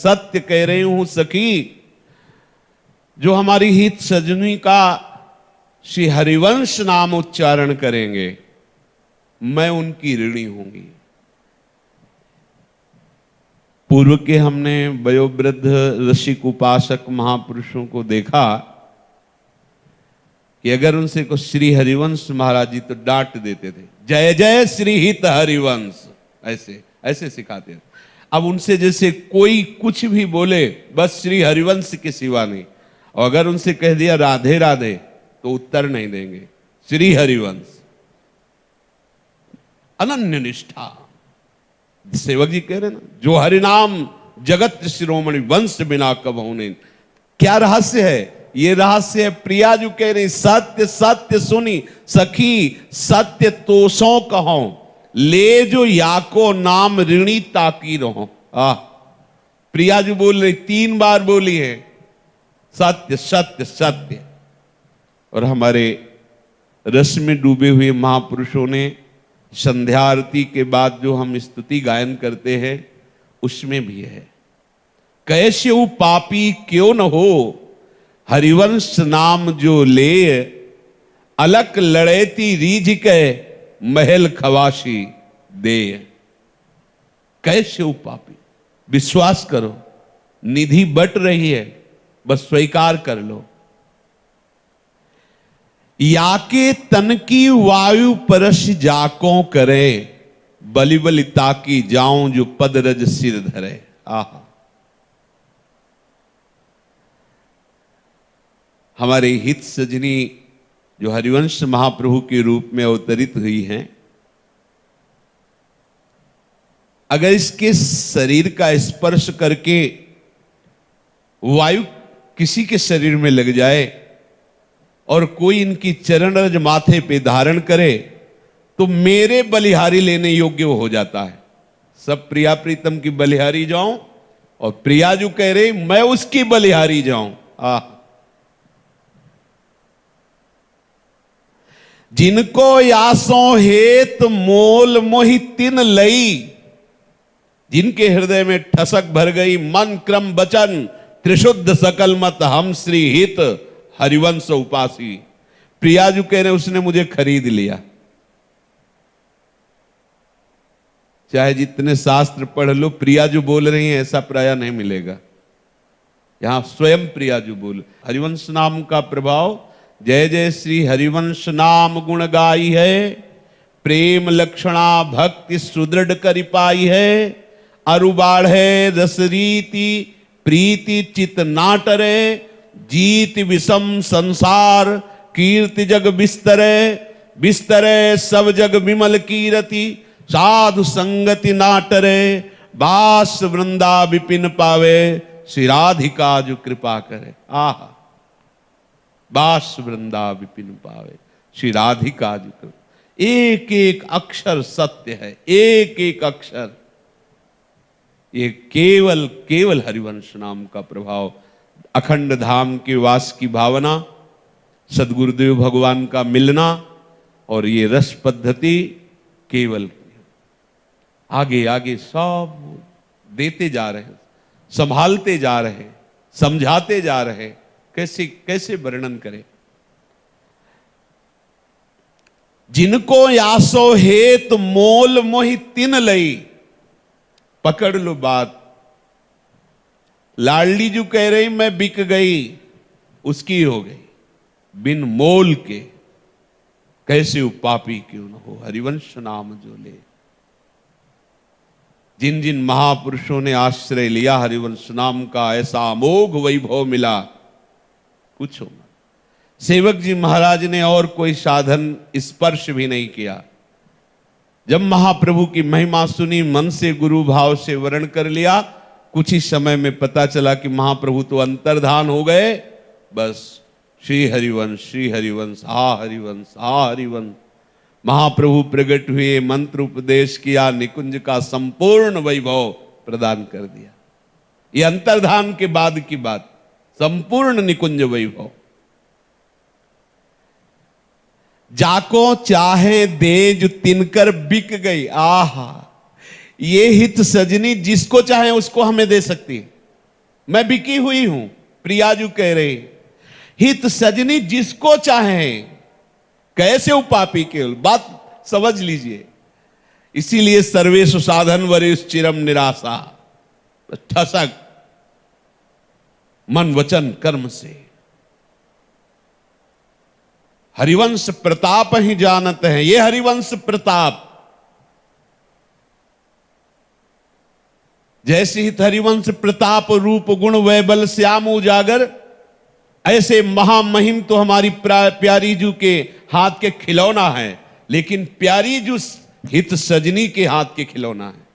सत्य कह रही हूं सखी, जो हमारी हित सजनी का श्री हरिवंश नाम उच्चारण करेंगे मैं उनकी ऋणी होंगी। पूर्व के हमने वयोवृद्ध ऋषिक उपासक महापुरुषों को देखा कि अगर उनसे कुछ श्री हरिवंश महाराज जी तो डांट देते थे, जय जय श्री हित हरिवंश, ऐसे ऐसे सिखाते थे। अब उनसे जैसे कोई कुछ भी बोले बस श्री हरिवंश के सिवा नहीं, और अगर उनसे कह दिया राधे राधे तो उत्तर नहीं देंगे। श्री हरिवंश, अनन्य निष्ठा। सेवक जी कह रहे ना, जो हरिनाम जगत शिरोमणि वंश बिना कबहु नहीं। क्या रहस्य है? ये रहस्य है, प्रिया जो कह रही सत्य सत्य सुनी सखी सत्य तोषों कहो, ले जो याको नाम ऋणी ताकी रहो। प्रिया जो बोल रही 3 बार बोली है सत्य सत्य सत्य। और हमारे रस में डूबे हुए महापुरुषों ने संध्या आरती के बाद जो हम स्तुति गायन करते हैं उसमें भी है, कैसे वो पापी क्यों न हो हरिवंश नाम जो ले, अलक लड़ेती रीझ के महल खवाशी दे। कैसे वो पापी, विश्वास करो निधि बट रही है, बस स्वीकार कर लो। याके तन की वायु परश जाको करे, बलि बलि ताकी जाऊं जो पद रज सिर धरे। आहा, हमारे हित सजनी जो हरिवंश महाप्रभु के रूप में अवतरित हुई हैं, अगर इसके शरीर का स्पर्श करके वायु किसी के शरीर में लग जाए और कोई इनकी चरण रज माथे पे धारण करे तो मेरे बलिहारी लेने योग्य हो जाता है। सब प्रिया प्रीतम की बलिहारी जाऊं और प्रिया जो कह रहे मैं उसकी बलिहारी जाऊं। जिनको यासों हेत मोल मोहि तिन लई, जिनके हृदय में ठसक भर गई मन क्रम वचन त्रिशुद्ध सकल मत हम श्री हित हरिवंश उपासी। प्रिया जो कह रहे उसने मुझे खरीद लिया। चाहे जितने शास्त्र पढ़ लो, प्रिया जो बोल रही है ऐसा प्राय नहीं मिलेगा। यहां स्वयं प्रिया जो बोल, हरिवंश नाम का प्रभाव, जय जय श्री हरिवंश नाम गुण गाई है, प्रेम लक्षणा भक्ति सुदृढ़ करि पाई है, अरुबाढ़ है रस रीति प्रीति चित नाटरे, जीत विषम संसार कीर्ति जग बिस्तरे, बिस्तरे सब जग विमल कीरति, साधु संगति नाटरे, बास वृंदा विपिन पावे, श्री राधिका जो कृपा करे। आहा, बास वृंदा विपिन पावे, श्री राधिका जो कृपा। एक एक अक्षर सत्य है, एक एक अक्षर। ये केवल केवल हरिवंश नाम का प्रभाव, अखंड धाम के वास की भावना, सदगुरुदेव भगवान का मिलना, और ये रस पद्धति केवल आगे आगे सब देते जा रहे, संभालते जा रहे, समझाते जा रहे। कैसे कैसे वर्णन करें। जिनको यासो हेत मोल मोहि तिन लई, पकड़ लो बात। लाडली जो कह रही मैं बिक गई, उसकी हो गई बिन मोल के। कैसे वो पापी क्यों न हो हरिवंश नाम जो ले। जिन जिन महापुरुषों ने आश्रय लिया हरिवंश नाम का, ऐसा अमोघ वैभव मिला, पूछो मत। सेवक जी महाराज ने और कोई साधन स्पर्श भी नहीं किया। जब महाप्रभु की महिमा सुनी, मन से गुरु भाव से वर्ण कर लिया, कुछ ही समय में पता चला कि महाप्रभु तो अंतर्धान हो गए। बस श्री हरिवंश श्री हरिवंश, हा हरिवंश हा हरिवंश। महाप्रभु प्रकट हुए, मंत्र उपदेश किया, निकुंज का संपूर्ण वैभव प्रदान कर दिया। ये अंतर्धान के बाद की बात, संपूर्ण निकुंज वैभव। जाको चाहे दे जो तिनकर बिक गई। आहा, ये हित सजनी जिसको चाहे उसको हमें दे सकती है। मैं बिकी हुई हूं। प्रियाजू कह रहे हित सजनी जिसको चाहे कैसे वो पापी केवल, बात समझ लीजिए। इसीलिए सर्वेषु साधन वरेषु चिरम निराशा, ठसक मन वचन कर्म से। हरिवंश प्रताप ही जानत है, ये हरिवंश प्रताप जैसे ही हरिवंश प्रताप रूप गुण वैबल श्याम उजागर, ऐसे महामहिम तो हमारी प्यारी जू के हाथ के खिलौना है, लेकिन प्यारी जू हित सजनी के हाथ के खिलौना है।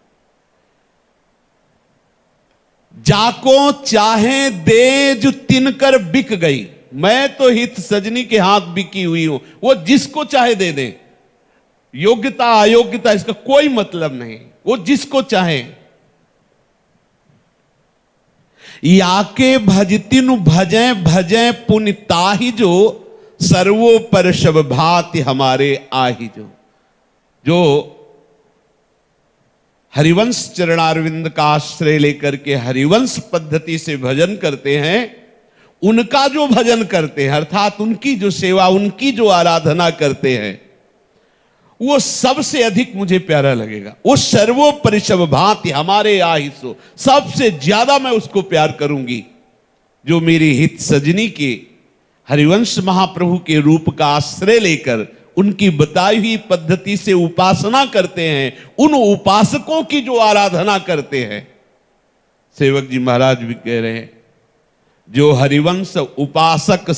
जाको चाहे दे जो तिनकर बिक गई, मैं तो हित सजनी के हाथ बिकी हुई हूं, वो जिसको चाहे दे दे। योग्यता अयोग्यता इसका कोई मतलब नहीं, वो जिसको चाहे। याके भजतिनु भजै भजै पुण्य ताहि जो, सर्वोपर शब भाति हमारे आहि जो। जो हरिवंश चरणारविंद का आश्रय लेकर के हरिवंश पद्धति से भजन करते हैं, उनका जो भजन करते हैं अर्थात उनकी जो सेवा, उनकी जो आराधना करते हैं, वो सबसे अधिक मुझे प्यारा लगेगा। वो सर्वोपरि शब भांति हमारे आहिसो, सबसे ज्यादा मैं उसको प्यार करूंगी जो मेरी हित सजनी के हरिवंश महाप्रभु के रूप का आश्रय लेकर उनकी बताई हुई पद्धति से उपासना करते हैं, उन उपासकों की जो आराधना करते हैं। सेवक जी महाराज भी कह रहे हैं जो हरिवंश उपासक